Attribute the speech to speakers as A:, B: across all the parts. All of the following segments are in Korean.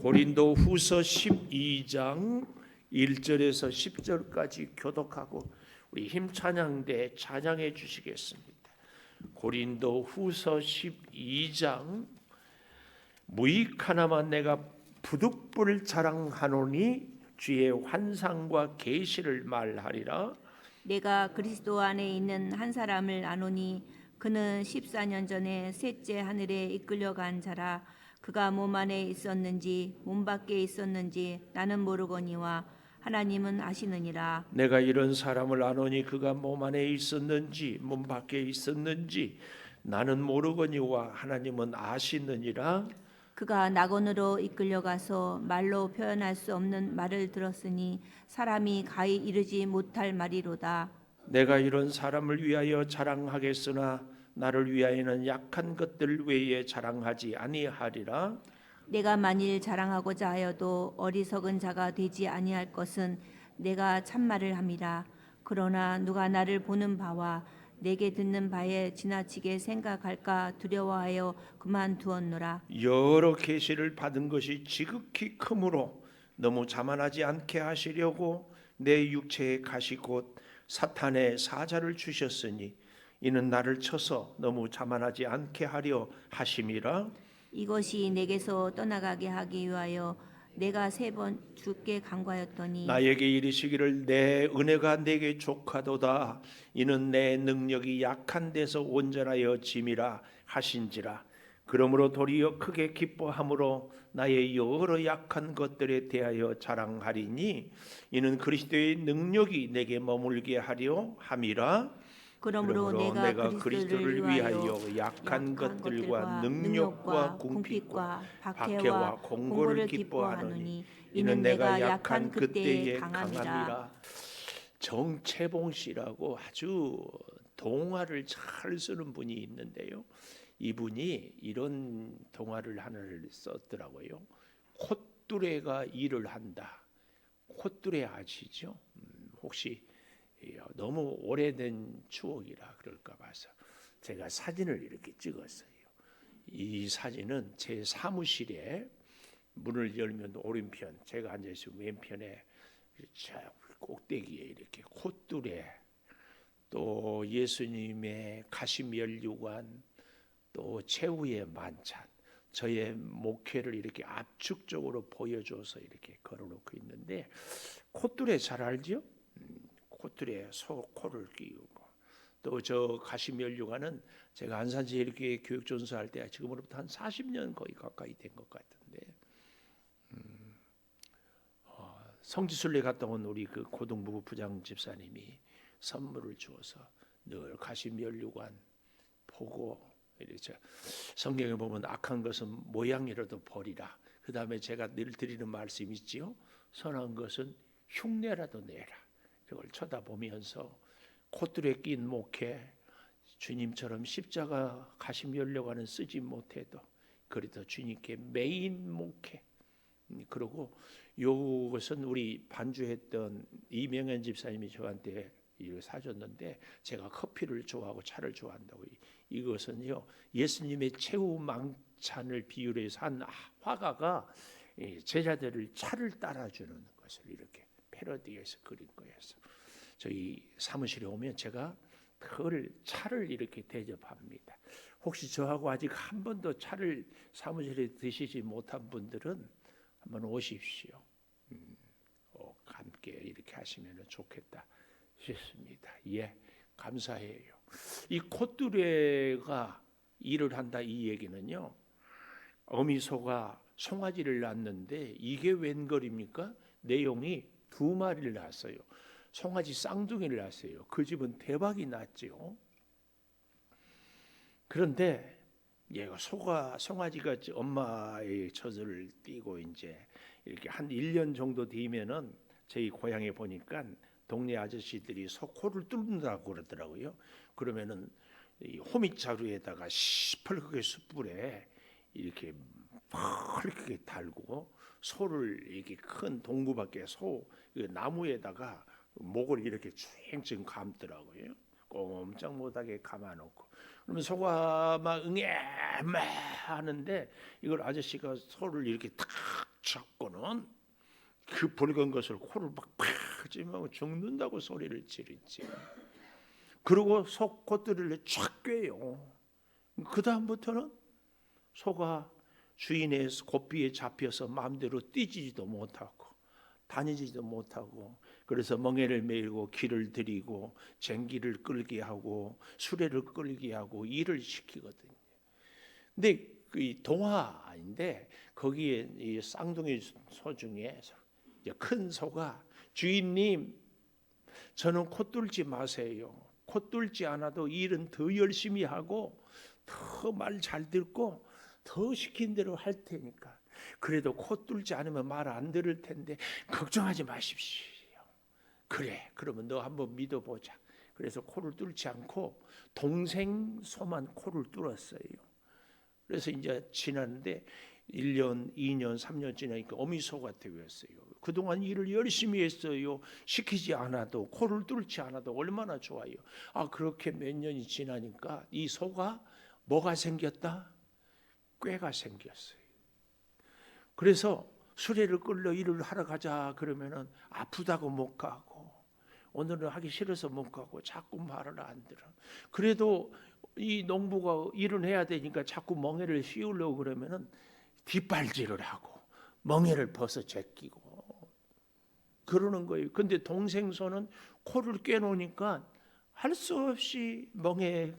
A: 고린도 후서 12장 1절에서 10절까지 교독하고 우리 힘찬양대 찬양해 주시겠습니다. 고린도 후서 12장 무익 하나만 내가 부득불 자랑하노니 주의 환상과 계시를 말하리라.
B: 내가 그리스도 안에 있는 한 사람을 아노니 그는 14년 전에 셋째 하늘에 이끌려간 자라. 그가 몸 안에 있었는지 몸 밖에 있었는지 나는 모르거니와 하나님은 아시느니라.
A: 내가 이런 사람을 아노니 그가 몸 안에 있었는지 몸 밖에 있었는지 나는 모르거니와 하나님은 아시느니라.
B: 그가 낙원으로 이끌려가서 말로 표현할 수 없는 말을 들었으니 사람이 가히 이르지 못할 말이로다.
A: 내가 이런 사람을 위하여 자랑하겠으나 나를 위하여는 약한 것들 외에 자랑하지 아니하리라.
B: 내가 만일 자랑하고자 하여도 어리석은 자가 되지 아니할 것은 내가 참말을 함이라. 그러나 누가 나를 보는 바와 내게 듣는 바에 지나치게 생각할까 두려워하여 그만두었노라.
A: 여러 계시를 받은 것이 지극히 크므로 너무 자만하지 않게 하시려고 내 육체에 가시 곧 사탄의 사자를 주셨으니 이는 나를 쳐서 너무 자만하지 않게 하려 하심이라.
B: 이것이 내게서 떠나가게 하기 위하여 내가 3번 주께 간구하였더니
A: 나에게 이르시기를 내 은혜가 내게 족하도다. 이는 내 능력이 약한 데서 온전하여 짐이라 하신지라. 그러므로 도리어 크게 기뻐함으로 나의 여러 약한 것들에 대하여 자랑하리니 이는 그리스도의 능력이 내게 머물게 하려 함이라.
B: 그러므로 내가
A: 그리스도를 위하여 약한 것들과 능력과 궁핍과 박해와 공고를 기뻐하노니 이는 내가 약한 그때에 강함이라. 정채봉 씨라고 아주 동화를 잘 쓰는 분이 있는데요. 이분이 이런 동화를 하나를 썼더라고요. 콧뚜레가 일을 한다. 콧뚜레 아시죠? 혹시 너무 오래된 추억이라 그럴까 봐서 제가 사진을 이렇게 찍었어요. 이 사진은 제 사무실에 문을 열면 오른편, 제가 앉아있는 왼편에 저 꼭대기에 이렇게 콧뚜레, 또 예수님의 가시면류관, 또 최후의 만찬, 저의 목회를 이렇게 압축적으로 보여줘서 이렇게 걸어놓고 있는데, 콧뚜레 잘 알죠? 콧뚜레 소 코를 끼우고, 또 저 가시면류관은 제가 안산제일교회 교육전수할 때 지금으로부터 한 40년 거의 가까이 된 것 같은데, 성지순례 갔다 온 우리 그 고등부 부장 집사님이 선물을 주어서 늘 가시면류관 보고 이렇게 성경에 보면 악한 것은 모양이라도 버리라. 그 다음에 제가 늘 드리는 말씀이 있지요. 선한 것은 흉내라도 내라. 그걸 쳐다보면서 콧줄에 낀 목회, 주님처럼 십자가 가시면류관은 쓰지 못해도 그래도 주님께 메인 목회. 그리고 이것은 우리 반주했던 이명현 집사님이 저한테 이걸 사줬는데, 제가 커피를 좋아하고 차를 좋아한다고, 이것은요 예수님의 최후 망찬을 비유로 해서 한 화가가 제자들을 차를 따라주는 것을 이렇게 패러디해서 그린 거였어. 저희 사무실에 오면 제가 그 차를 이렇게 대접합니다. 혹시 저하고 아직 한 번도 차를 사무실에 드시지 못한 분들은 한번 오십시오. 함께 이렇게 하시면 좋겠다 싶습니다. 예, 감사해요. 이 콧뚜레가 일을 한다, 이 얘기는요, 어미소가 송아지를 낳았는데 이게 웬걸입니까? 내용이 2마리를 낳았어요. 송아지 쌍둥이를 낳았어요. 그 집은 대박이 났죠. 그런데 얘가 송아지가 엄마의 젖을 띠고 이제 이렇게 한 1년 정도 되면은 저희 고향에 보니까 동네 아저씨들이 코를 뚫는다고 그러더라고요. 그러면은 이 호미자루에다가 시뻘겋게 숯불에 이렇게 펄겋게 달고 소를 이렇게 큰 동구 밖에 나무에다가 목을 이렇게 촤eng촤 감더라고요. 꼼짝 못하게 감아놓고, 그러면 소가 막 응애 매 하는데 이걸 아저씨가 소를 이렇게 탁 보면 그 붉은 것을 코를 막 팍 죽는다고 소리를 지르지. 그리고 속 콧대를 쫙 꿰요. 그 다음부터는 소가 주인의 고삐에 잡혀서 마음대로 뛰지도 못하고 다니지도 못하고, 그래서 멍에를 메고 길을 들이고 쟁기를 끌게 하고 수레를 끌게 하고 일을 시키거든요. 근데 그 동화인데 거기에 이 쌍둥이 소 중에 큰 소가 주인님, 저는 코 뚫지 마세요. 코 뚫지 않아도 일은 더 열심히 하고 더 말 잘 듣고 더 시킨 대로 할 테니까. 그래도 코 뚫지 않으면 말 안 들을 텐데 걱정하지 마십시오. 그래, 그러면 너 한번 믿어보자. 그래서 코를 뚫지 않고 동생 소만 코를 뚫었어요. 그래서 이제 지났는데 1년, 2년, 3년 지나니까 어미소가 되었어요. 그동안 일을 열심히 했어요. 시키지 않아도, 코를 뚫지 않아도 얼마나 좋아요. 그렇게 몇 년이 지나니까 이 소가 뭐가 생겼다? 꾀가 생겼어요. 그래서 수레를 끌러 일을 하러 가자 그러면은 아프다고 못 가고, 오늘은 하기 싫어서 못 가고 자꾸 말을 안 들어. 그래도 이 농부가 일을 해야 되니까 자꾸 멍에를 씌우려고 그러면은 뒷발질을 하고 멍에를 벗어 제끼고 그러는 거예요. 근데 동생소는 코를 꿰놓으니까 할 수 없이 멍에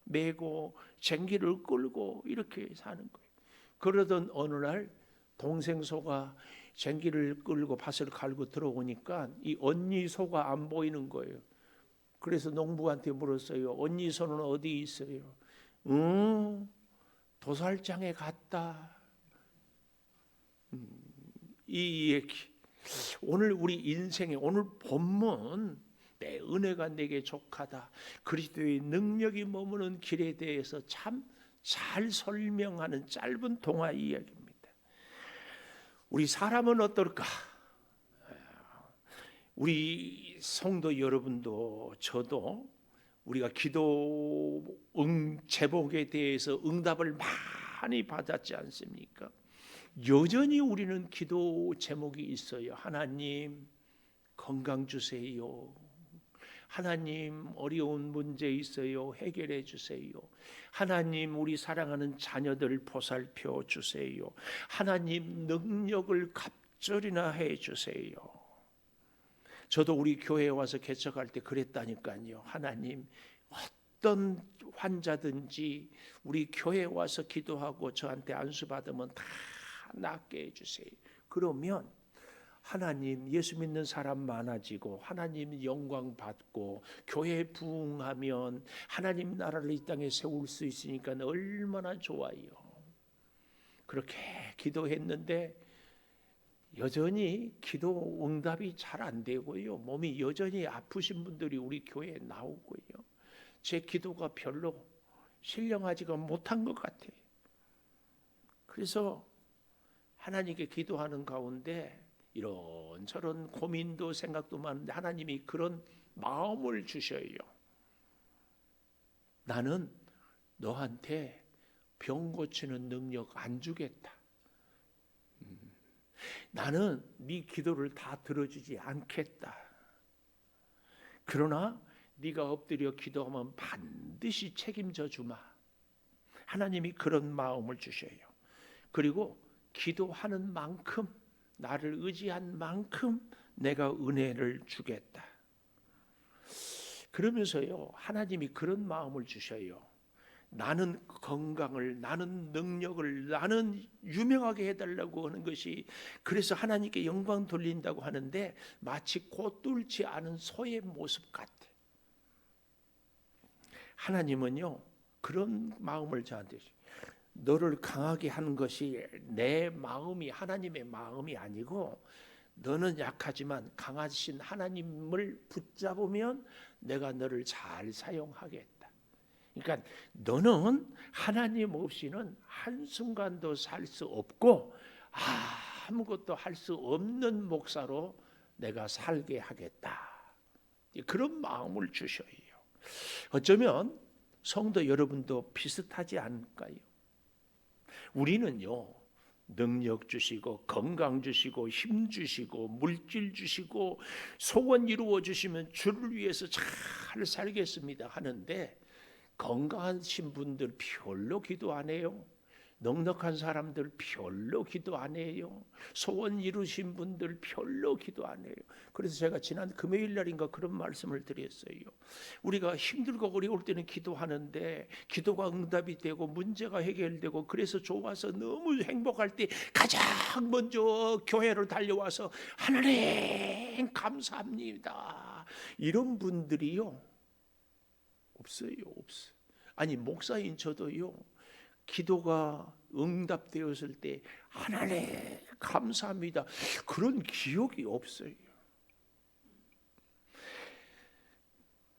A: 메고 쟁기를 끌고 이렇게 사는 거예요. 그러던 어느 날 동생소가 쟁기를 끌고 밭을 갈고 들어오니까 이 언니 소가 안 보이는 거예요. 그래서 농부한테 물었어요. 언니 소는 어디 있어요? 도살장에 갔다. 이 얘기. 오늘 우리 인생의 오늘 본문, 내 은혜가 내게 족하다, 그리스도의 능력이 머무는 길에 대해서 참 잘 설명하는 짧은 동화 이야기입니다. 우리 사람은 어떨까? 우리 성도 여러분도 저도 우리가 기도 제목에 대해서 응답을 많이 받았지 않습니까? 여전히 우리는 기도 제목이 있어요. 하나님 건강 주세요. 하나님 어려운 문제 있어요. 해결해 주세요. 하나님 우리 사랑하는 자녀들 보살펴 주세요. 하나님 능력을 갑절이나 해 주세요. 저도 우리 교회에 와서 개척할 때 그랬다니까요. 하나님 어떤 환자든지 우리 교회에 와서 기도하고 저한테 안수 받으면 다 낫게 해주세요. 그러면 하나님 예수 믿는 사람 많아지고 하나님 영광 받고 교회 부흥하면 하나님 나라를 이 땅에 세울 수 있으니까 얼마나 좋아요. 그렇게 기도했는데 여전히 기도 응답이 잘 안 되고요. 몸이 여전히 아프신 분들이 우리 교회에 나오고요. 제 기도가 별로 신령하지가 못한 것 같아요. 그래서 하나님께 기도하는 가운데 이런저런 고민도 생각도 많은데 하나님이 그런 마음을 주셔요. 나는 너한테 병 고치는 능력 안 주겠다. 나는 네 기도를 다 들어주지 않겠다. 그러나 네가 엎드려 기도하면 반드시 책임져 주마. 하나님이 그런 마음을 주셔요. 그리고 기도하는 만큼, 나를 의지한 만큼 내가 은혜를 주겠다. 그러면서요, 하나님이 그런 마음을 주셔요. 나는 건강을, 나는 능력을, 나는 유명하게 해달라고 하는 것이, 그래서 하나님께 영광 돌린다고 하는데 마치 코 뚫지 않은 소의 모습 같아. 하나님은요 그런 마음을 저한테, 너를 강하게 하는 것이 내 마음이, 하나님의 마음이 아니고 너는 약하지만 강하신 하나님을 붙잡으면 내가 너를 잘 사용하겠다. 그러니까 너는 하나님 없이는 한순간도 살 수 없고 아무것도 할 수 없는 목사로 내가 살게 하겠다. 그런 마음을 주셔요. 어쩌면 성도 여러분도 비슷하지 않을까요? 우리는요 능력 주시고 건강 주시고 힘 주시고 물질 주시고 소원 이루어 주시면 주를 위해서 잘 살겠습니다 하는데 건강하신 분들 별로 기도 안 해요. 넉넉한 사람들 별로 기도 안 해요. 소원 이루신 분들 별로 기도 안 해요. 그래서 제가 지난 금요일 날인가 그런 말씀을 드렸어요. 우리가 힘들고 어려울 때는 기도하는데 기도가 응답이 되고 문제가 해결되고 그래서 좋아서 너무 행복할 때 가장 먼저 교회로 달려와서 하나님 감사합니다. 이런 분들이요 없어요. 아니 목사인 저도요. 기도가 응답되었을 때 하나님 감사합니다. 그런 기억이 없어요.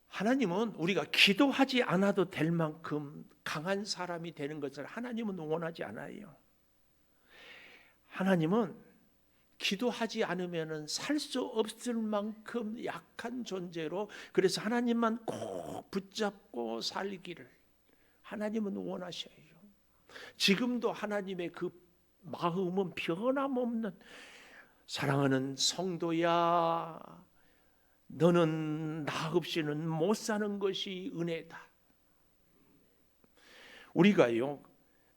A: 하나님은 우리가 기도하지 않아도 될 만큼 강한 사람이 되는 것을 하나님은 원하지 않아요. 하나님은 기도하지 않으면 살 수 없을 만큼 약한 존재로 그래서 하나님만 꼭 붙잡고 살기를 하나님은 원하셔요. 지금도 하나님의 그 마음은 변함없는 사랑하는 성도야 너는 나 없이는 못 사는 것이 은혜다. 우리가요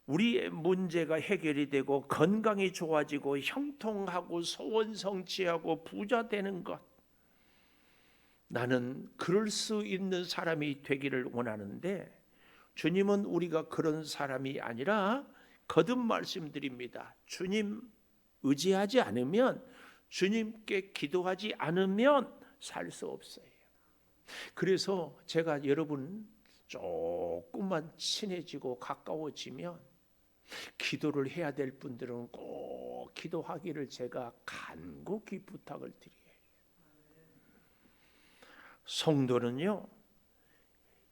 A: 우리의 문제가 해결이 되고 건강이 좋아지고 형통하고 소원 성취하고 부자 되는 것 나는 그럴 수 있는 사람이 되기를 원하는데 주님은 우리가 그런 사람이 아니라 거듭 말씀드립니다. 주님 의지하지 않으면 주님께 기도하지 않으면 살 수 없어요. 그래서 제가 여러분 조금만 친해지고 가까워지면 기도를 해야 될 분들은 꼭 기도하기를 제가 간곡히 부탁을 드려요. 성도는요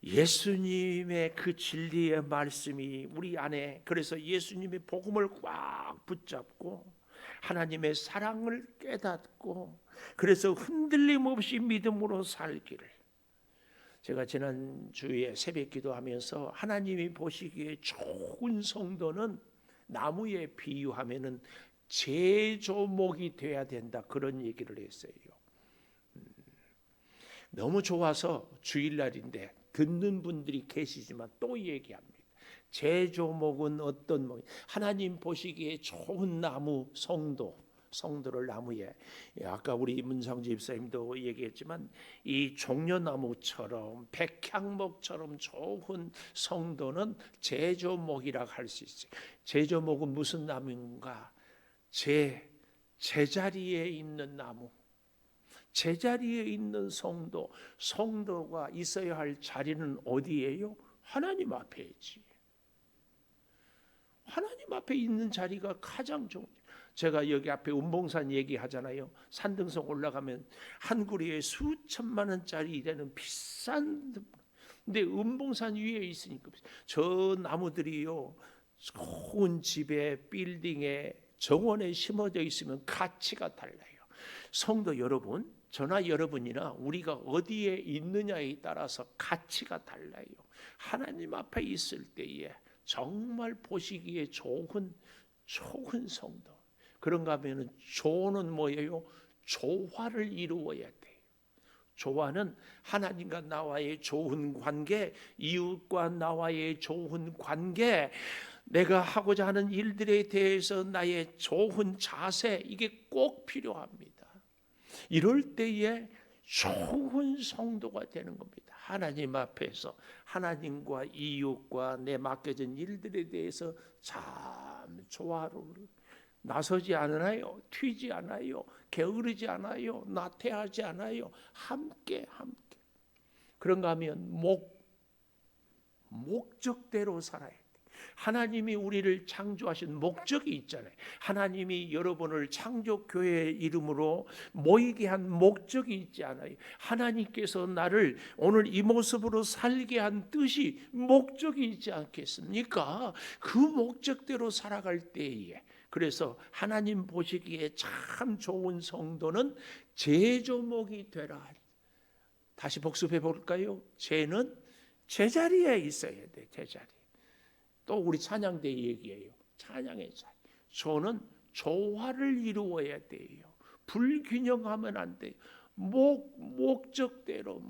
A: 예수님의 그 진리의 말씀이 우리 안에 그래서 예수님의 복음을 꽉 붙잡고 하나님의 사랑을 깨닫고 그래서 흔들림 없이 믿음으로 살기를 제가 지난주에 새벽 기도하면서 하나님이 보시기에 좋은 성도는 나무에 비유하면은 제조목이 돼야 된다 그런 얘기를 했어요. 너무 좋아서 주일날인데 듣는 분들이 계시지만 또 얘기합니다. 제조목은 어떤 목? 하나님 보시기에 좋은 나무 성도를 나무에 아까 우리 문상주 집사님도 얘기했지만 이 종려나무처럼 백향목처럼 좋은 성도는 제조목이라고 할 수 있어요. 제조목은 무슨 나무인가? 제자리에 있는 나무. 제자리에 있는 성도가 있어야 할 자리는 어디예요? 하나님 앞에지. 하나님 앞에 있는 자리가 가장 좋은. 제가 여기 앞에 은봉산 얘기하잖아요. 산등성 올라가면 한 구리에 수천만 원짜리 되는 비싼 근데 은봉산 위에 있으니까 저 나무들이요 좋은 집에 빌딩에 정원에 심어져 있으면 가치가 달라요. 성도 여러분 저나 여러분이나 우리가 어디에 있느냐에 따라서 가치가 달라요. 하나님 앞에 있을 때에 정말 보시기에 좋은 성도. 그런가 하면 조는 뭐예요? 조화를 이루어야 돼요. 조화는 하나님과 나와의 좋은 관계, 이웃과 나와의 좋은 관계, 내가 하고자 하는 일들에 대해서 나의 좋은 자세 이게 꼭 필요합니다. 이럴 때에 좋은 성도가 되는 겁니다. 하나님 앞에서 하나님과 이웃과 내 맡겨진 일들에 대해서 참 조화로울 나서지 않아요. 튀지 않아요. 게으르지 않아요. 나태하지 않아요. 함께 그런가 하면 목적대로 살아야 돼. 하나님이 우리를 창조하신 목적이 있잖아요. 하나님이 여러분을 창조교회의 이름으로 모이게 한 목적이 있지 않아요. 하나님께서 나를 오늘 이 모습으로 살게 한 뜻이 목적이 있지 않겠습니까? 그 목적대로 살아갈 때에 그래서 하나님 보시기에 참 좋은 성도는 제조목이 되라. 다시 복습해 볼까요? 제는 제자리에 있어야 돼. 제자리. 또 우리 찬양대 얘기예요. 찬양의 자리. 소는 조화를 이루어야 돼요. 불균형하면 안 돼요. 목적대로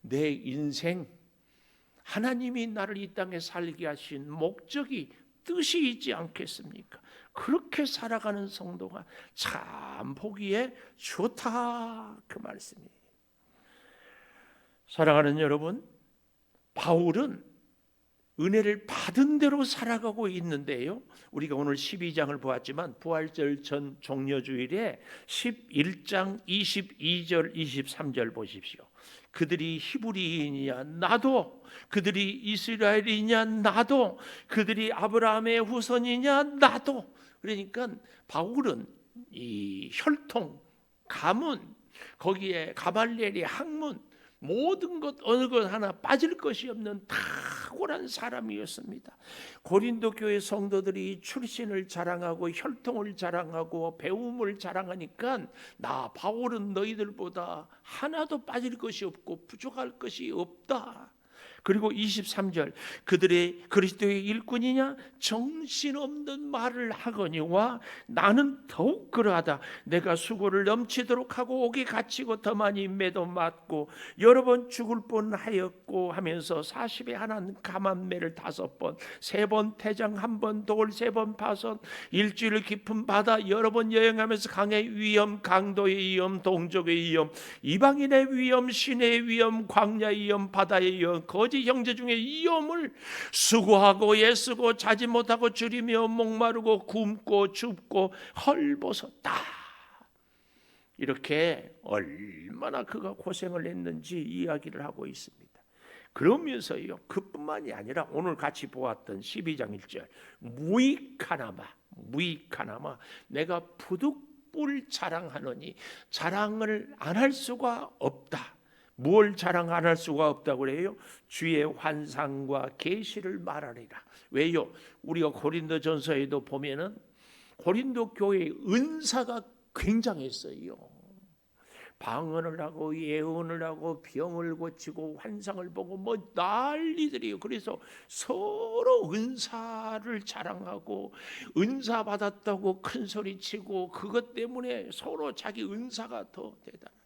A: 내 인생, 하나님이 나를 이 땅에 살게 하신 목적이 뜻이 있지 않겠습니까? 그렇게 살아가는 성도가 참 보기에 좋다, 그 말씀이에요. 사랑하는 여러분, 바울은 은혜를 받은 대로 살아가고 있는데요, 우리가 오늘 12장을 보았지만 부활절 전 종려주일에 11장 22절 23절 보십시오. 그들이 히브리인이냐 나도, 그들이 이스라엘이냐 나도, 그들이 아브라함의 후손이냐 나도. 그러니까 바울은 이 혈통, 가문, 거기에 가말리엘의 학문, 모든 것 어느 것 하나 빠질 것이 없는 탁월한 사람이었습니다. 고린도 교회 성도들이 출신을 자랑하고 혈통을 자랑하고 배움을 자랑하니까 나 바울은 너희들보다 하나도 빠질 것이 없고 부족할 것이 없다. 그리고 23절, 그들의 그리스도의 일꾼이냐 정신없는 말을 하거니와 나는 더욱 그러하다. 내가 수고를 넘치도록 하고 옥에 갇히고 더 많이 매도 맞고 여러 번 죽을 뻔하였고 하면서 40에 하나 감암매를 5번, 3번 태장, 1번 돌, 3번 파선, 일주일 깊은 바다 여러 번 여행하면서 강의 위험, 강도의 위험, 동족의 위험, 이방인의 위험, 신의 위험, 광야의 위험, 바다의 위험, 거짓 형제 중에 위험을 수고하고 애쓰고 자지 못하고 줄이며 목마르고 굶고 춥고 헐벗었다. 이렇게 얼마나 그가 고생을 했는지 이야기를 하고 있습니다. 그러면서요, 그뿐만이 아니라 오늘 같이 보았던 12장 1절, 무익하나마 내가 부득불 자랑하노니 자랑을 안 할 수가 없다. 뭘 자랑 안 할 수가 없다고 그래요? 주의 환상과 계시를 말하리라. 왜요? 우리가 고린도전서에도 보면은 고린도 교회의 은사가 굉장했어요. 방언을 하고 예언을 하고 병을 고치고 환상을 보고 뭐 난리들이에요. 그래서 서로 은사를 자랑하고 은사 받았다고 큰 소리치고 그것 때문에 서로 자기 은사가 더 대단하다.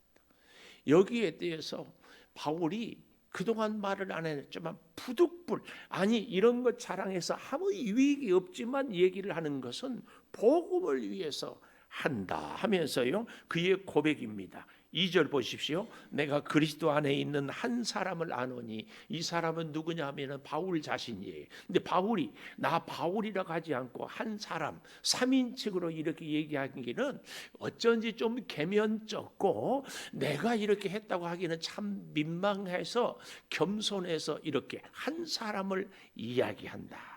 A: 여기에 대해서 바울이 그동안 말을 안 했지만 부득불, 아니 이런 것 자랑해서 아무 유익이 없지만 얘기를 하는 것은 복음을 위해서 한다 하면서요, 그의 고백입니다. 2절 보십시오. 내가 그리스도 안에 있는 한 사람을 아노니, 이 사람은 누구냐 하면 바울 자신이에요. 근데 바울이 나 바울이라고 하지 않고 한 사람, 3인칭으로 이렇게 얘기하기는 어쩐지 좀 개면쩍고 내가 이렇게 했다고 하기는 참 민망해서 겸손해서 이렇게 한 사람을 이야기한다.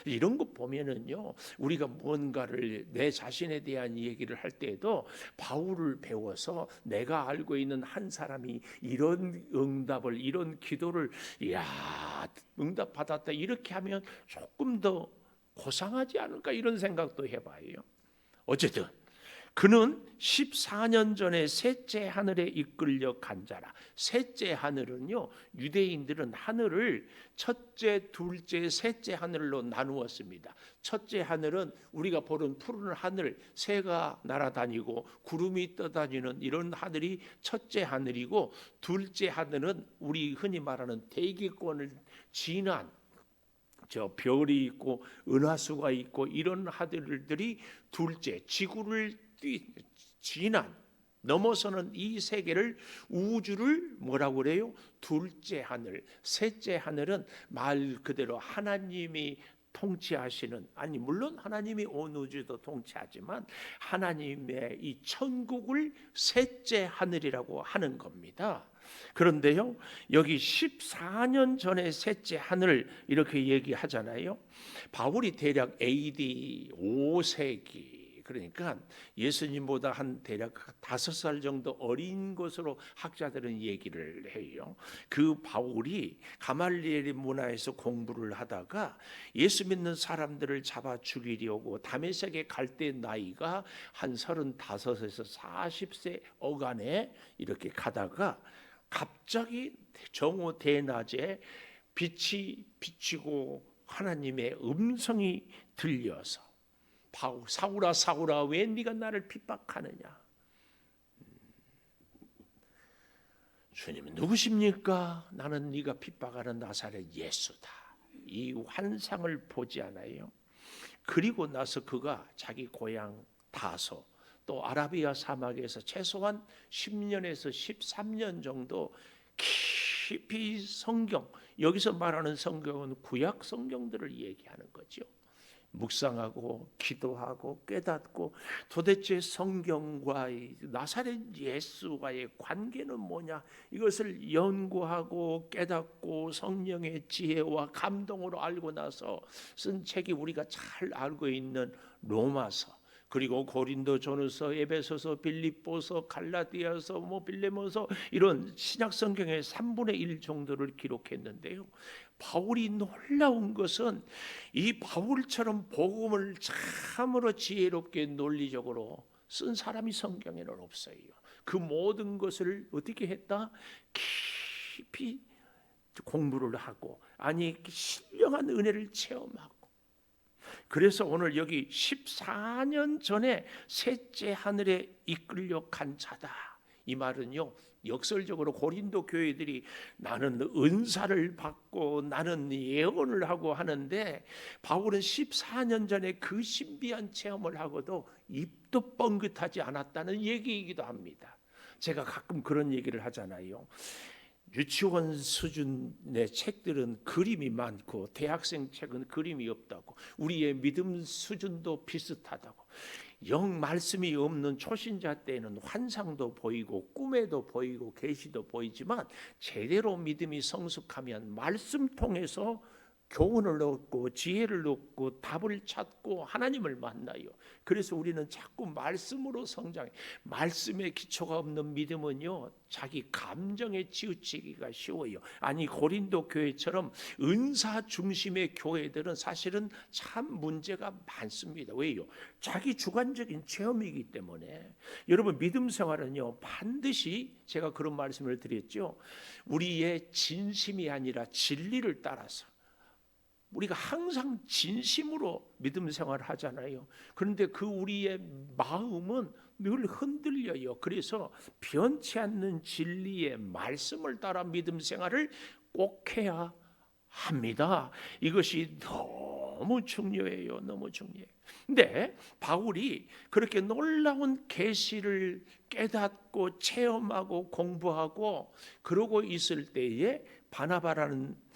A: 이런 거 보면은요, 우리가 뭔가를 내 자신에 대한 얘기를 할 때에도 바울을 배워서 내가 알고 있는 한 사람이 이런 응답을, 이런 기도를 응답 받았다 이렇게 하면 조금 더 고상하지 않을까 이런 생각도 해봐요. 어쨌든 그는 14년 전에 셋째 하늘에 이끌려 간 자라. 셋째 하늘은요, 유대인들은 하늘을 첫째, 둘째, 셋째 하늘로 나누었습니다. 첫째 하늘은 우리가 보는 푸른 하늘, 새가 날아다니고 구름이 떠다니는 이런 하늘이 첫째 하늘이고, 둘째 하늘은 우리 흔히 말하는 대기권을 지난 저 별이 있고 은하수가 있고 이런 하늘들이 둘째, 지구를 지난 넘어서는 이 세계를, 우주를 뭐라고 그래요? 둘째 하늘. 셋째 하늘은 말 그대로 하나님이 통치하시는, 아니 물론 하나님이 온 우주도 통치하지만 하나님의 이 천국을 셋째 하늘이라고 하는 겁니다. 그런데요, 여기 14년 전에 셋째 하늘 이렇게 얘기하잖아요. 바울이 대략 AD 5세기, 그러니까 예수님보다 한 대략 5살 정도 어린 것으로 학자들은 얘기를 해요. 그 바울이 가말리엘의 문화에서 공부를 하다가 예수 믿는 사람들을 잡아 죽이려고 다메섹에 갈 때 나이가 한 35에서 40세 어간에 이렇게 가다가 갑자기 정오 대낮에 빛이 비치고 하나님의 음성이 들려서 사울아 사울아 왜 네가 나를 핍박하느냐. 주님은 누구십니까? 나는 네가 핍박하는 나사렛 예수다. 이 환상을 보지 않아요. 그리고 나서 그가 자기 고향 다소 또 아라비아 사막에서 최소한 10년에서 13년 정도 깊이 성경, 여기서 말하는 성경은 구약 성경들을 얘기하는 거죠. 묵상하고 기도하고 깨닫고 도대체 성경과 나사렛 예수와의 관계는 뭐냐, 이것을 연구하고 깨닫고 성령의 지혜와 감동으로 알고 나서 쓴 책이 우리가 잘 알고 있는 로마서, 그리고 고린도전서, 에베소서, 빌립보서, 갈라디아서, 빌레몬서, 이런 신약 성경의 3분의 1 정도를 기록했는데요. 바울이 놀라운 것은 이 바울처럼 복음을 참으로 지혜롭게 논리적으로 쓴 사람이 성경에는 없어요. 그 모든 것을 어떻게 했다? 깊이 공부를 하고, 아니 신령한 은혜를 체험하고. 그래서 오늘 여기 14년 전에 셋째 하늘에 이끌려 간 자다, 이 말은요, 역설적으로 고린도 교회들이 나는 은사를 받고 나는 예언을 하고 하는데, 바울은 14년 전에 그 신비한 체험을 하고도 입도 뻥긋하지 않았다는 얘기이기도 합니다. 제가 가끔 그런 얘기를 하잖아요. 유치원 수준의 책들은 그림이 많고 대학생 책은 그림이 없다고, 우리의 믿음 수준도 비슷하다고. 영 말씀이 없는 초신자 때는 환상도 보이고 꿈에도 보이고 계시도 보이지만, 제대로 믿음이 성숙하면 말씀 통해서 교훈을 얻고 지혜를 얻고 답을 찾고 하나님을 만나요. 그래서 우리는 자꾸 말씀으로 성장해. 말씀에 기초가 없는 믿음은요, 자기 감정에 치우치기가 쉬워요. 아니 고린도 교회처럼 은사 중심의 교회들은 사실은 참 문제가 많습니다. 왜요? 자기 주관적인 체험이기 때문에. 여러분, 믿음 생활은요, 반드시 제가 그런 말씀을 드렸죠. 우리의 진심이 아니라 진리를 따라서, 우리가 항상 진심으로 믿음 생활을 하잖아요. 그런데 그 우리의 마음은 늘 흔들려요. 그래서 변치 않는 진리의 말씀을 따라 믿음 생활을 꼭 해야 합니다. 이것이 너무 중요해요. 너무 중요해요. 근데 바울이 그렇게 놀라운 계시를 깨닫고 체험하고 공부하고 그러고 있을 때에 바나바라는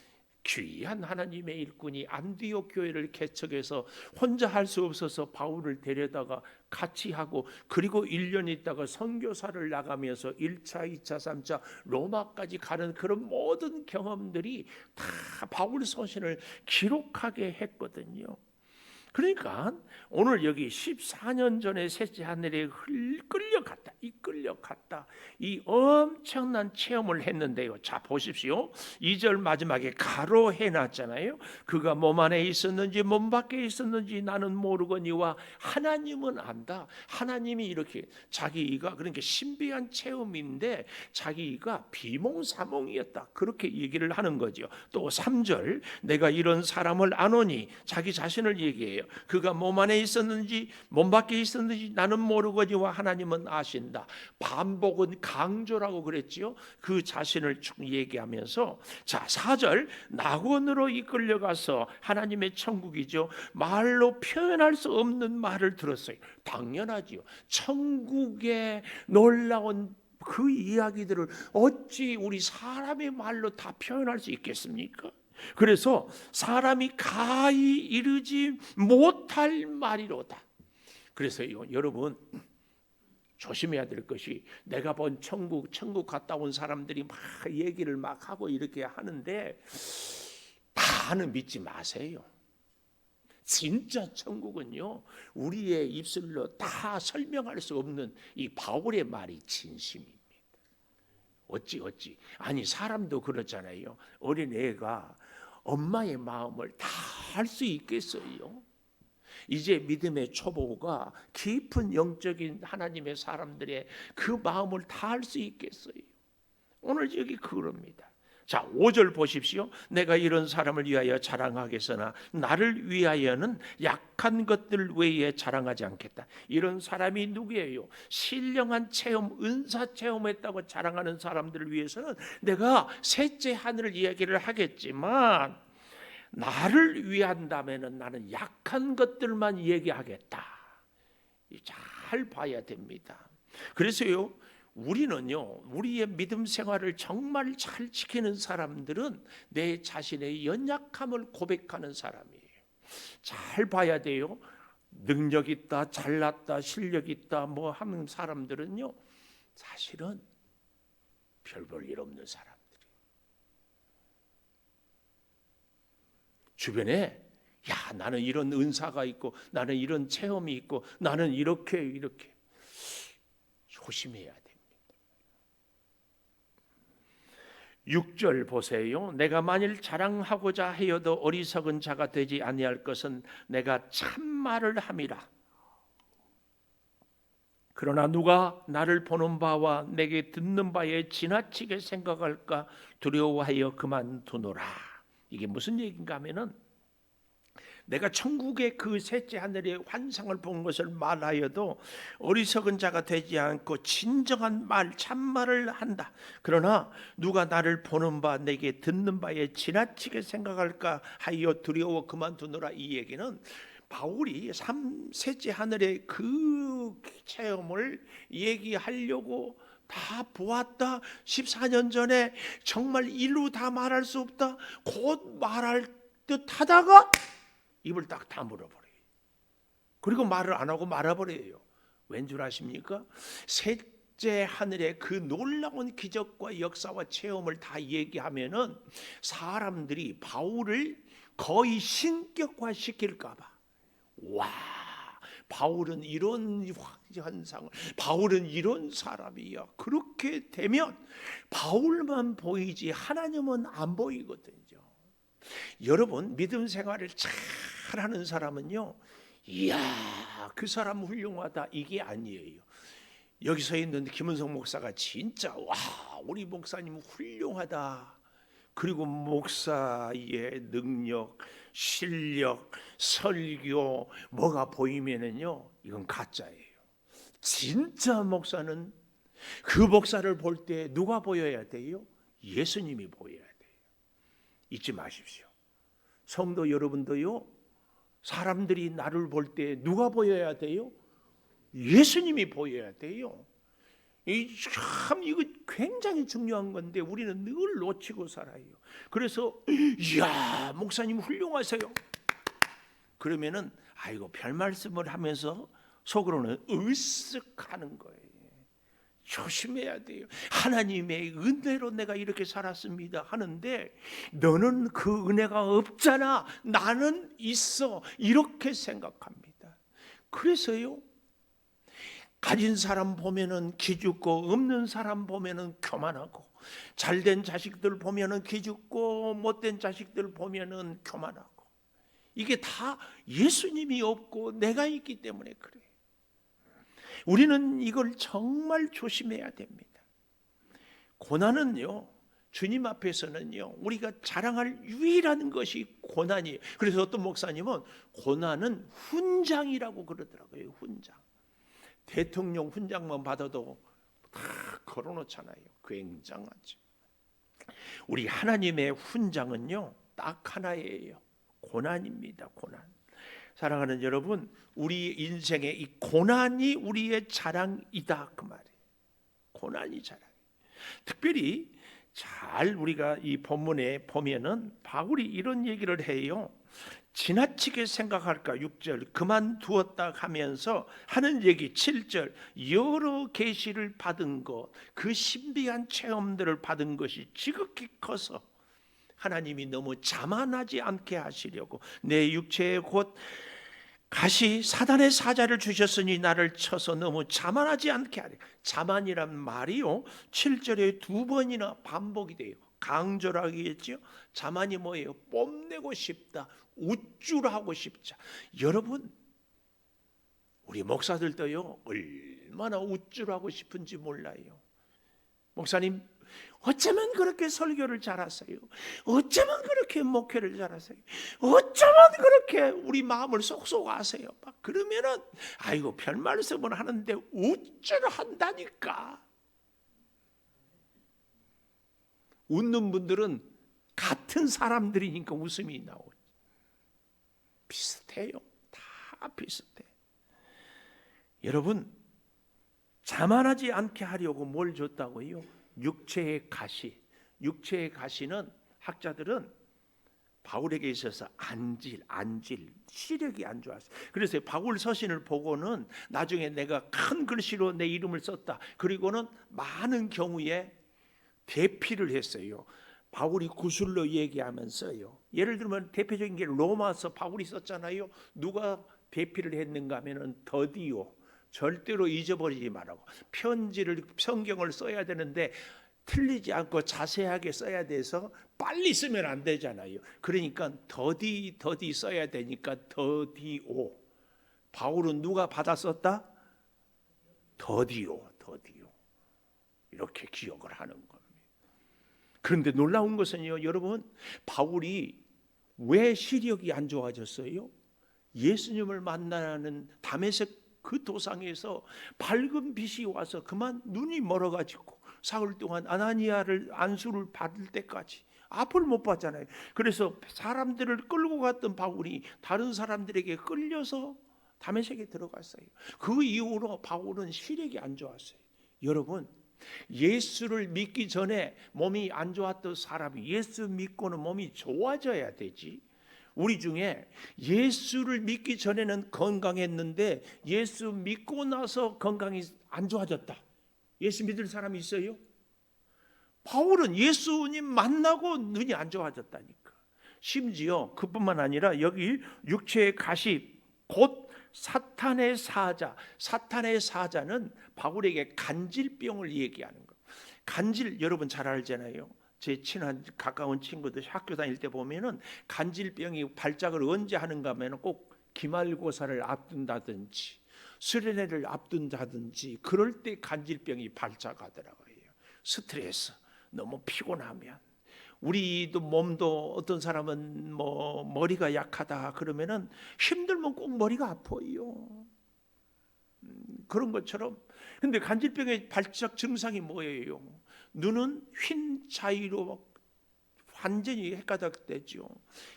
A: 귀한 하나님의 일꾼이 안디옥 교회를 개척해서 혼자 할 수 없어서 바울을 데려다가 같이 하고, 그리고 1년 있다가 선교사를 나가면서 1차, 2차, 3차 로마까지 가는 그런 모든 경험들이 다 바울 서신을 기록하게 했거든요. 그러니까 오늘 여기 14년 전에 셋째 하늘에 이끌려갔다, 이 엄청난 체험을 했는데요. 자 보십시오. 2절 마지막에 가로 해놨잖아요. 그가 몸 안에 있었는지 몸 밖에 있었는지 나는 모르거니와 하나님은 안다. 하나님이 이렇게 자기가, 그러니까 신비한 체험인데 자기가 비몽사몽이었다, 그렇게 얘기를 하는 거죠. 또 3절, 내가 이런 사람을 아노니, 자기 자신을 얘기해요. 그가 몸 안에 있었는지 몸 밖에 있었는지 나는 모르거니와 하나님은 아신다. 반복은 강조라고 그랬지요. 그 자신을 쭉 얘기하면서, 자 4절, 낙원으로 이끌려가서 하나님의 천국이죠. 말로 표현할 수 없는 말을 들었어요. 당연하지요. 천국의 놀라운 그 이야기들을 어찌 우리 사람의 말로 다 표현할 수 있겠습니까? 그래서 사람이 가히 이르지 못할 말이로다. 그래서 여러분 조심해야 될 것이, 내가 본 천국 갔다 온 사람들이 막 얘기를 막 하고 이렇게 하는데 다는 믿지 마세요. 진짜 천국은요, 우리의 입술로 다 설명할 수 없는 이 바울의 말이 진심입니다. 어찌 아니 사람도 그렇잖아요. 어린애가 엄마의 마음을 다 알 수 있겠어요? 이제 믿음의 초보가 깊은 영적인 하나님의 사람들의 그 마음을 다 알 수 있겠어요? 오늘 여기 그럽니다. 자, 5절 보십시오. 내가 이런 사람을 위하여 자랑하겠으나 나를 위하여는 약한 것들 외에 자랑하지 않겠다. 이런 사람이 누구예요? 신령한 체험, 은사 체험했다고 자랑하는 사람들을 위해서는 내가 셋째 하늘을 이야기를 하겠지만, 나를 위한다면은 나는 약한 것들만 얘기하겠다. 잘 봐야 됩니다. 그래서요, 우리는요, 우리의 믿음 생활을 정말 잘 지키는 사람들은 내 자신의 연약함을 고백하는 사람이에요. 잘 봐야 돼요. 능력 있다, 잘났다, 실력 있다 뭐 하는 사람들은요, 사실은 별 볼 일 없는 사람들이에요. 주변에 야, 나는 이런 은사가 있고 나는 이런 체험이 있고 나는 이렇게 조심해야 됩니다. 6절 보세요. 내가 만일 자랑하고자 하여도 어리석은 자가 되지 아니할 것은 내가 참말을 함이라. 그러나 누가 나를 보는 바와 내게 듣는 바에 지나치게 생각할까 두려워하여 그만두노라. 이게 무슨 얘기인가 하면은, 내가 천국의 그 셋째 하늘의 환상을 본 것을 말하여도 어리석은 자가 되지 않고 진정한 말, 참말을 한다. 그러나 누가 나를 보는 바 내게 듣는 바에 지나치게 생각할까 하여 두려워 그만두노라. 이 얘기는 바울이 셋째 하늘의 그 체험을 얘기하려고 다 보았다. 14년 전에 정말 일로 다 말할 수 없다. 곧 말할 듯 하다가 입을 딱 다물어버려요. 그리고 말을 안 하고 말아버려요. 왠 줄 아십니까? 셋째 하늘의 그 놀라운 기적과 역사와 체험을 다 얘기하면은 사람들이 바울을 거의 신격화시킬까 봐. 와, 바울은 이런 현상을, 바울은 이런 사람이야. 그렇게 되면 바울만 보이지 하나님은 안 보이거든요. 여러분, 믿음 생활을 잘하는 사람은요, 이야, 그 사람 훌륭하다, 이게 아니에요. 여기 서 있는 김은성 목사가 진짜 와, 우리 목사님 훌륭하다. 그리고 목사의 능력, 실력, 설교 뭐가 보이면은요, 이건 가짜예요. 진짜 목사는 그 목사를 볼 때 누가 보여야 돼요? 예수님이 보여야 돼요. 잊지 마십시오. 성도 여러분도요, 사람들이 나를 볼 때 누가 보여야 돼요? 예수님이 보여야 돼요. 이거 굉장히 중요한 건데 우리는 늘 놓치고 살아요. 그래서 이야, 목사님 훌륭하세요. 그러면은 아이고 별 말씀을 하면서 속으로는 으쓱하는 거예요. 조심해야 돼요. 하나님의 은혜로 내가 이렇게 살았습니다 하는데 너는 그 은혜가 없잖아, 나는 있어, 이렇게 생각합니다. 그래서요, 가진 사람 보면은 기죽고 없는 사람 보면은 교만하고, 잘된 자식들 보면은 기죽고 못된 자식들 보면은 교만하고, 이게 다 예수님이 없고 내가 있기 때문에 그래요. 우리는 이걸 정말 조심해야 됩니다. 고난은요, 주님 앞에서는요, 우리가 자랑할 유일한 것이 고난이에요. 그래서 어떤 목사님은 고난은 훈장이라고 그러더라고요. 훈장. 대통령 훈장만 받아도 다 걸어놓잖아요. 굉장하죠. 우리 하나님의 훈장은요, 딱 하나예요. 고난입니다. 고난. 사랑하는 여러분, 우리 인생의 이 고난이 우리의 자랑이다, 그 말이에요. 고난이 자랑. 특별히 잘 우리가 이 본문에 보면은 바울이 이런 얘기를 해요. 지나치게 생각할까, 6절 그만두었다 하면서 하는 얘기, 7절 여러 계시를 받은 것, 그 신비한 체험들을 받은 것이 지극히 커서 하나님이 너무 자만하지 않게 하시려고 내 육체에 곧 가시 사단의 사자를 주셨으니 나를 쳐서 너무 자만하지 않게 하려. 자만이란 말이요, 7절에 2번이나 반복이 돼요. 강조라고 했죠. 자만이 뭐예요? 뽐내고 싶다, 우쭐하고 싶자. 여러분, 우리 목사들도요 얼마나 우쭐하고 싶은지 몰라요. 목사님 어쩌면 그렇게 설교를 잘하세요? 어쩌면 그렇게 목회를 잘하세요? 어쩌면 그렇게 우리 마음을 쏙쏙 아세요? 막 그러면은 아이고 별 말씀을 하는데 우쭐 한다니까. 웃는 분들은 같은 사람들이니까 웃음이 나오죠. 비슷해요. 다 비슷해. 여러분, 자만하지 않게 하려고 뭘 줬다고요? 육체의 가시. 육체의 가시는 학자들은 바울에게 있어서 안질, 시력이 안 좋았어요. 그래서 바울 서신을 보고는 나중에 내가 큰 글씨로 내 이름을 썼다. 그리고는 많은 경우에 대피를 했어요. 바울이 구술로 얘기하면서요. 예를 들면 대표적인 게 로마서 바울이 썼잖아요. 누가 대피를 했는가 하면은 더디오. 절대로 잊어버리지 말라고. 편지를 성경을 써야 되는데 틀리지 않고 자세하게 써야 돼서 빨리 쓰면 안 되잖아요. 그러니까 더디 써야 되니까 더디오. 바울은 누가 받아 썼다? 더디오. 이렇게 기억을 하는 겁니다. 그런데 놀라운 것은요, 여러분, 바울이 왜 시력이 안 좋아졌어요? 예수님을 만나는 다메섹 그 도상에서 밝은 빛이 와서 그만 눈이 멀어가지고 사흘 동안 아나니아를 안수를 받을 때까지 앞을 못 봤잖아요. 그래서 사람들을 끌고 갔던 바울이 다른 사람들에게 끌려서 다메섹에 들어갔어요. 그 이후로 바울은 시력이 안 좋았어요. 여러분, 예수를 믿기 전에 몸이 안 좋았던 사람이 예수 믿고는 몸이 좋아져야 되지. 우리 중에 예수를 믿기 전에는 건강했는데 예수 믿고 나서 건강이 안 좋아졌다. 예수 믿을 사람이 있어요? 바울은 예수님 만나고 눈이 안 좋아졌다니까. 심지어 그뿐만 아니라 여기 육체의 가시 곧 사탄의 사자. 사탄의 사자는 바울에게 간질병을 얘기하는 거예요. 간질 여러분 잘 알잖아요. 제 친한 가까운 친구들 학교 다닐 때 보면은 간질병이 발작을 언제 하는가 하면 꼭 기말고사를 앞둔다든지 수련회를 앞둔다든지 그럴 때 간질병이 발작하더라고요. 스트레스, 너무 피곤하면. 우리도 몸도 어떤 사람은 뭐 머리가 약하다 그러면은 힘들면 꼭 머리가 아파요. 그런 것처럼. 근데 간질병의 발작 증상이 뭐예요? 눈은 흰 자위로 완전히 헷가닥대죠.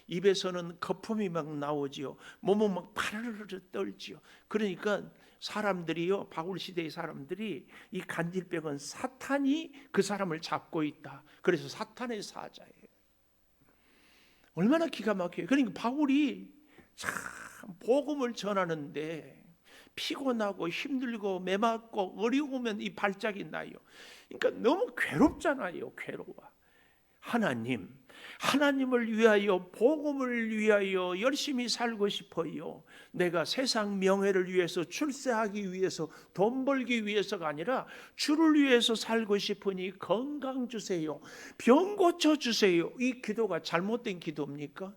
A: 입에서는 거품이 막 나오지요. 몸은 막 파르르 떨지요. 그러니까 사람들이요, 바울 시대의 사람들이 이 간질병은 사탄이 그 사람을 잡고 있다. 그래서 사탄의 사자예요. 얼마나 기가 막혀요. 그러니까 바울이 참 복음을 전하는데 피곤하고 힘들고 매맞고 어려우면 이 발작이 나요. 그러니까 너무 괴롭잖아요. 괴로워. 하나님을 위하여 복음을 위하여 열심히 살고 싶어요. 내가 세상 명예를 위해서 출세하기 위해서 돈 벌기 위해서가 아니라 주를 위해서 살고 싶으니 건강 주세요. 병 고쳐 주세요. 이 기도가 잘못된 기도입니까?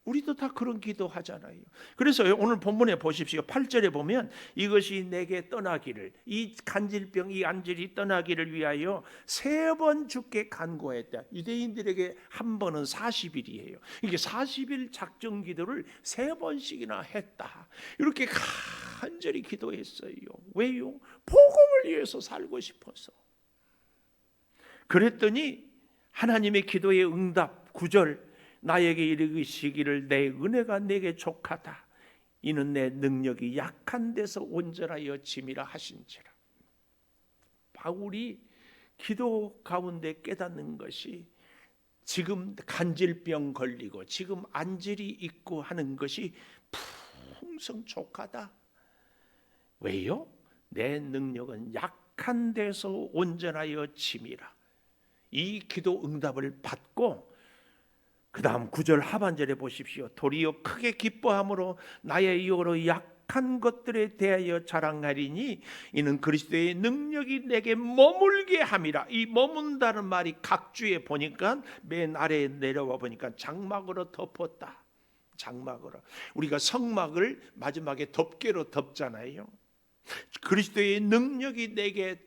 A: 우리도 다 그런 기도 하잖아요. 그래서 오늘 본문에 보십시오. 8절에 보면 이것이 내게 떠나기를, 이 간질병, 이 안질이 떠나기를 위하여 3번 주께 간구했다. 유대인들에게 한 번은 40일이에요. 이게 40일 작정 기도를 3번씩이나 했다. 이렇게 간절히 기도했어요. 왜요? 복음을 위해서 살고 싶어서. 그랬더니 하나님의 기도의 응답 9절, 나에게 이르시기를 내 은혜가 내게 족하다. 이는 내 능력이 약한 데서 온전하여 짐이라 하신지라. 바울이 기도 가운데 깨닫는 것이 지금 간질병 걸리고 지금 안질이 있고 하는 것이 풍성족하다. 왜요? 내 능력은 약한 데서 온전하여 짐이라. 이 기도 응답을 받고 그 다음 9절 하반절에 보십시오. 도리어 크게 기뻐함으로 나의 이유로 약한 것들에 대하여 자랑하리니 이는 그리스도의 능력이 내게 머물게 함이라. 이 머문다는 말이 각주에 보니까 맨 아래에 내려와 보니까 장막으로 덮었다. 장막으로. 우리가 성막을 마지막에 덮개로 덮잖아요. 그리스도의 능력이 내게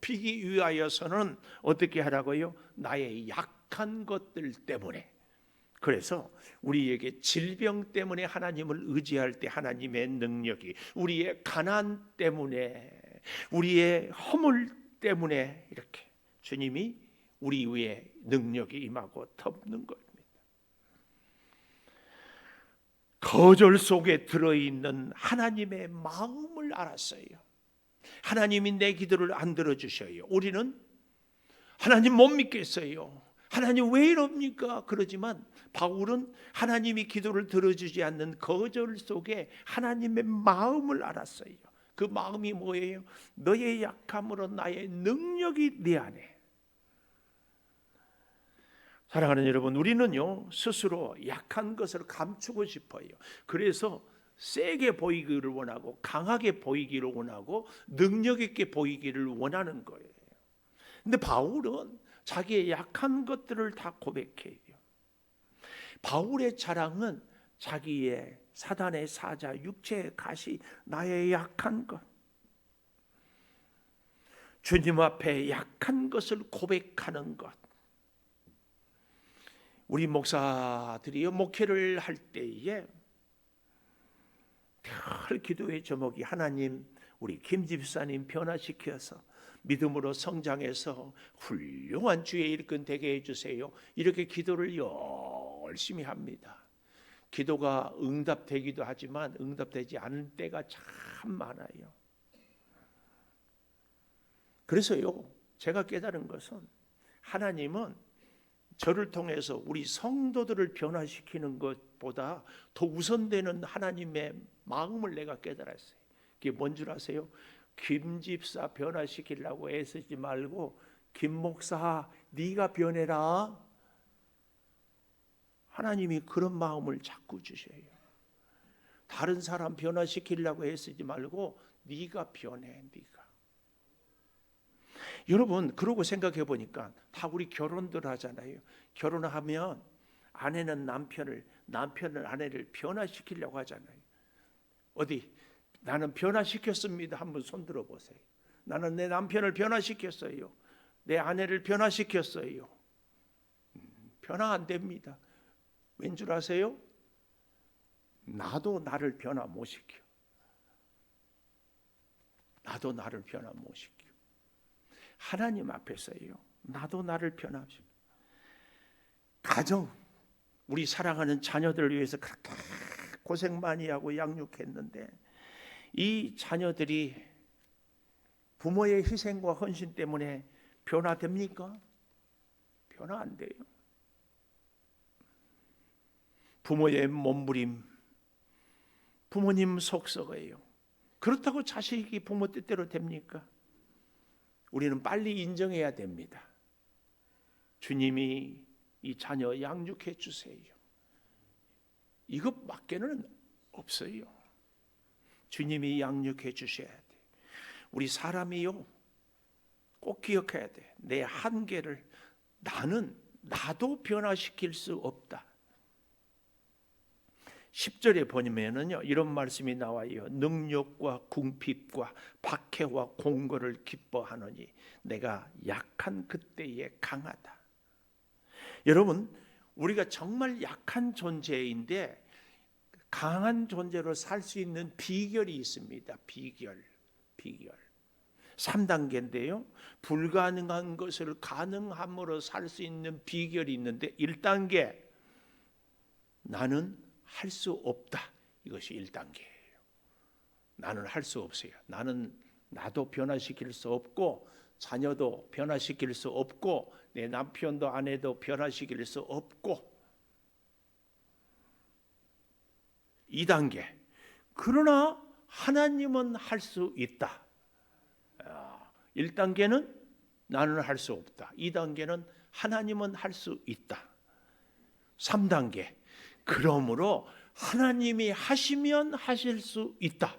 A: 좁히기 위하여서는 어떻게 하라고요? 나의 약한 것들 때문에. 그래서 우리에게 질병 때문에 하나님을 의지할 때 하나님의 능력이, 우리의 가난 때문에, 우리의 허물 때문에 이렇게 주님이 우리 위에 능력이 임하고 덮는 겁니다. 거절 속에 들어있는 하나님의 마음을 알았어요. 하나님이 내 기도를 안 들어주셔요. 우리는 하나님 못 믿겠어요. 하나님 왜 이럽니까? 그러지만 바울은 하나님이 기도를 들어주지 않는 거절 속에 하나님의 마음을 알았어요. 그 마음이 뭐예요? 너의 약함으로 나의 능력이 네 안에. 사랑하는 여러분, 우리는요 스스로 약한 것을 감추고 싶어요. 그래서 세게 보이기를 원하고 강하게 보이기를 원하고 능력 있게 보이기를 원하는 거예요. 근데 바울은 자기의 약한 것들을 다 고백해요. 바울의 자랑은 자기의 사단의 사자, 육체의 가시, 나의 약한 것, 주님 앞에 약한 것을 고백하는 것. 우리 목사들이요 목회를 할 때에 늘 기도의 제목이 하나님 우리 김 집사님 변화시켜서 믿음으로 성장해서 훌륭한 주의 일꾼 되게 해주세요. 이렇게 기도를 열심히 합니다. 기도가 응답되기도 하지만 응답되지 않을 때가 참 많아요. 그래서요 제가 깨달은 것은 하나님은 저를 통해서 우리 성도들을 변화시키는 것보다 더 우선되는 하나님의 마음을 내가 깨달았어요. 그게 뭔 줄 아세요? 김 집사 변화시키려고 애쓰지 말고 김 목사 네가 변해라. 하나님이 그런 마음을 자꾸 주셔요. 다른 사람 변화시키려고 애쓰지 말고 네가 변해. 네가. 여러분 그러고 생각해 보니까 다 우리 결혼들 하잖아요. 결혼하면 아내는 남편은 아내를 변화시키려고 하잖아요. 어디 나는 변화시켰습니다. 한번 손들어 보세요. 나는 내 남편을 변화시켰어요. 내 아내를 변화시켰어요. 변화 안 됩니다. 왠 줄 아세요? 나도 나를 변화 못 시켜. 나도 나를 변화 못 시켜. 하나님 앞에서요. 나도 나를 변화시켜. 가정, 우리 사랑하는 자녀들을 위해서 그렇게 고생 많이 하고 양육했는데 이 자녀들이 부모의 희생과 헌신 때문에 변화됩니까? 변화 안 돼요. 부모의 몸부림, 부모님 속썩어요. 그렇다고 자식이 부모 뜻대로 됩니까? 우리는 빨리 인정해야 됩니다. 주님이 이 자녀 양육해 주세요. 이것밖에는 없어요. 주님이 양육해 주셔야 돼. 우리 사람이요 꼭 기억해야 돼. 내 한계를 나도 변화시킬 수 없다. 10절에 보면은요 이런 말씀이 나와요. 능력과 궁핍과 박해와 공고를 기뻐하노니 내가 약한 그때에 강하다. 여러분 우리가 정말 약한 존재인데 강한 존재로 살 수 있는 비결이 있습니다. 비결 3단계인데요 불가능한 것을 가능함으로 살 수 있는 비결이 있는데 1단계 나는 할 수 없다. 이것이 1단계예요. 나는 할 수 없어요. 나도 변화시킬 수 없고 자녀도 변화시킬 수 없고 내 남편도 아내도 변화시킬 수 없고 2단계 그러나 하나님은 할 수 있다. 1단계는 나는 할 수 없다. 2단계는 하나님은 할 수 있다. 3단계 그러므로 하나님이 하시면 하실 수 있다.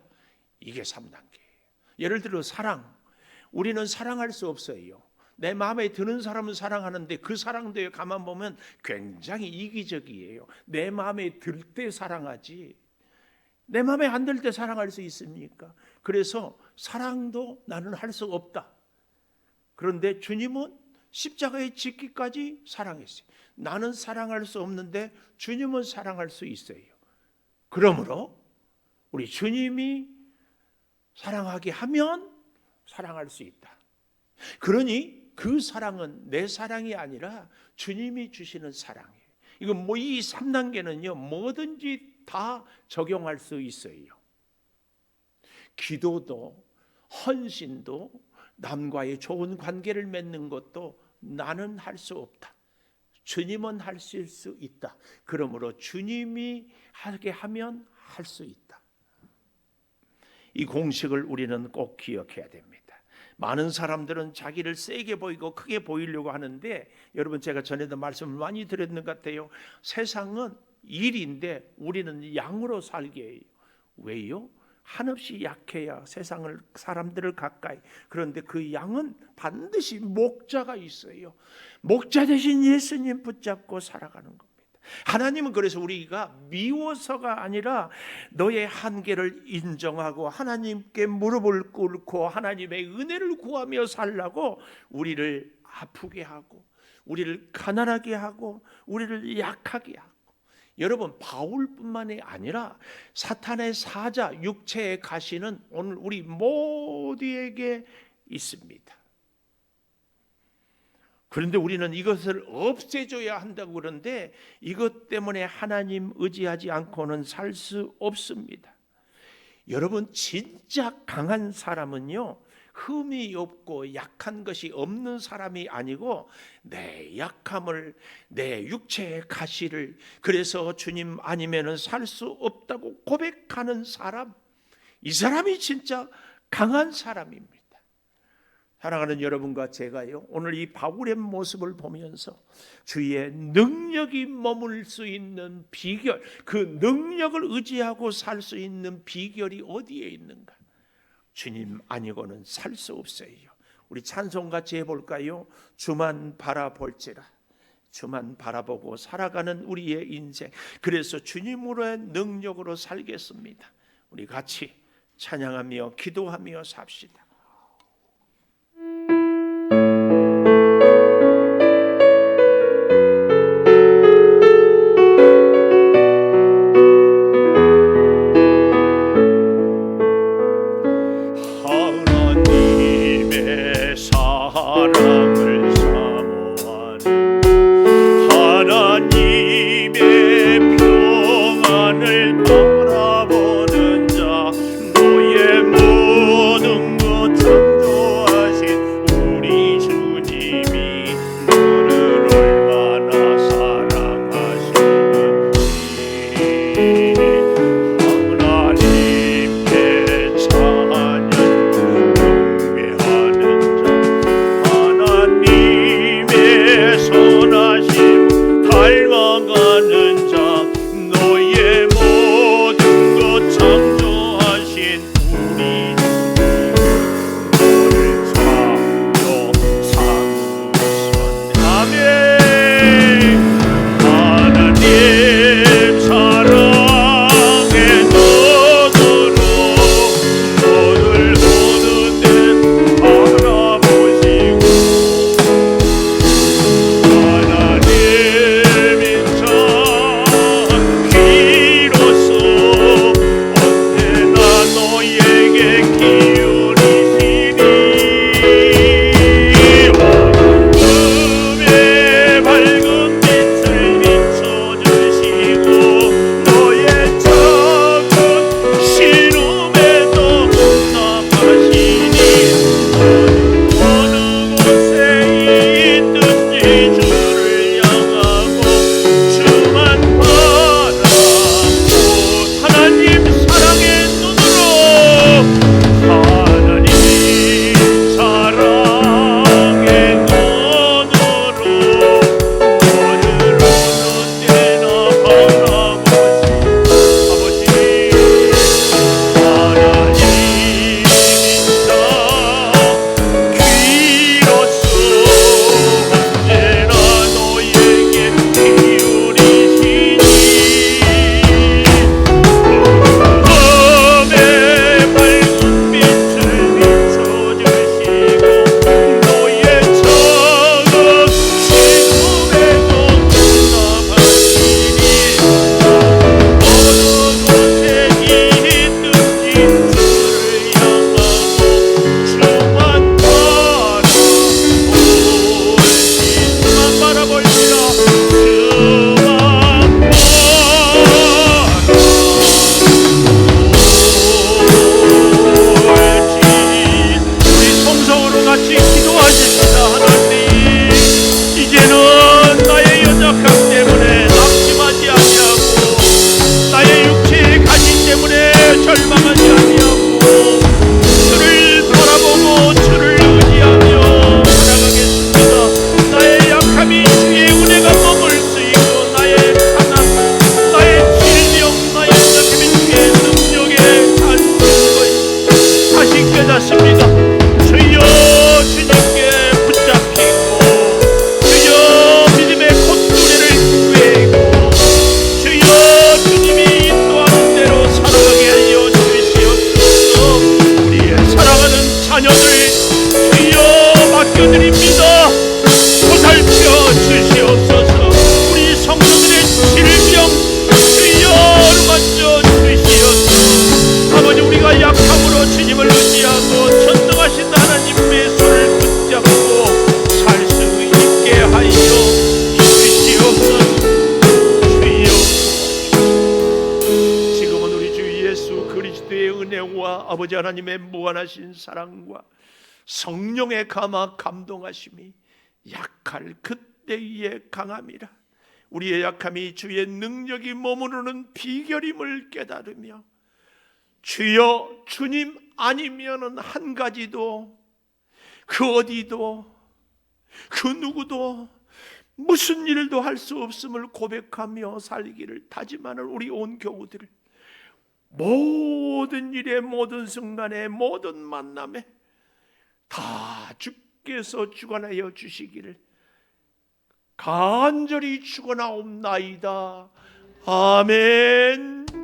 A: 이게 3단계예요. 예를 들어 사랑. 우리는 사랑할 수 없어요. 내 마음에 드는 사람은 사랑하는데 그 사랑도 가만 보면 굉장히 이기적이에요. 내 마음에 들 때 사랑하지 내 마음에 안 들 때 사랑할 수 있습니까? 그래서 사랑도 나는 할 수 없다. 그런데 주님은 십자가에 짓기까지 사랑했어요. 나는 사랑할 수 없는데 주님은 사랑할 수 있어요. 그러므로 우리 주님이 사랑하게 하면 사랑할 수 있다. 그러니 그 사랑은 내 사랑이 아니라 주님이 주시는 사랑이에요. 이건 이 3단계는요 뭐든지 다 적용할 수 있어요. 기도도, 헌신도, 남과의 좋은 관계를 맺는 것도 나는 할 수 없다. 주님은 하실 수 있다. 그러므로 주님이 하게 하면 할 수 있다. 이 공식을 우리는 꼭 기억해야 됩니다. 많은 사람들은 자기를 세게 보이고 크게 보이려고 하는데, 여러분 제가 전에도 말씀을 많이 드렸는 것 같아요. 세상은 일인데 우리는 양으로 살게 해요. 왜요? 한없이 약해야 세상을, 사람들을 가까이. 그런데 그 양은 반드시 목자가 있어요. 목자 대신 예수님 붙잡고 살아가는 겁니다. 하나님은 그래서 우리가 미워서가 아니라 너의 한계를 인정하고 하나님께 무릎을 꿇고 하나님의 은혜를 구하며 살라고 우리를 아프게 하고, 우리를 가난하게 하고, 우리를 약하게 하고. 여러분, 바울뿐만이 아니라 사탄의 사자, 육체의 가시는 오늘 우리 모두에게 있습니다. 그런데 우리는 이것을 없애줘야 한다고 그러는데, 이것 때문에 하나님 의지하지 않고는 살 수 없습니다. 여러분, 진짜 강한 사람은요 흠이 없고 약한 것이 없는 사람이 아니고, 내 약함을, 내 육체의 가시를, 그래서 주님 아니면은 살 수 없다고 고백하는 사람, 이 사람이 진짜 강한 사람입니다. 사랑하는 여러분과 제가요, 오늘 이 바울의 모습을 보면서 주의 능력이 머물 수 있는 비결, 그 능력을 의지하고 살 수 있는 비결이 어디에 있는가? 주님 아니고는 살 수 없어요. 우리 찬송같이 해볼까요? 주만 바라볼지라. 주만 바라보고 살아가는 우리의 인생, 그래서 주님으로의 능력으로 살겠습니다. 우리 같이 찬양하며 기도하며 삽시다.
C: 사랑을 사모하는 하나님의 평안을 바라보는 자, 너의 모든 것 창조하신 우리 주님이 너를 얼마나 사랑하시는지 하나님께 찬양 경배하는 자, 맡겨드립니다. 보살펴 주시옵소서. 우리 성도들의 질병 주여 만져 주시옵소서. 아버지, 우리가 약함으로 주님을 의지하고 전능하신 하나님의 손을 붙잡고 살 수 있게 하여 주시옵소서. 주여, 지금은 우리 주 예수 그리스도의 은혜와 아버지 하나님의 무한하신 사랑과 성령의 감화 감동하심이 약할 그때에 강함이라. 우리의 약함이 주의 능력이 머무르는 비결임을 깨달으며 주여, 주님 아니면은 한 가지도, 그 어디도, 그 누구도 무슨 일도 할 수 없음을 고백하며 살기를 다짐하는 우리 온 교우들, 모든 일에, 모든 순간에, 모든 만남에 다 주께서 주관하여 주시기를 간절히 축원하옵나이다. 아멘.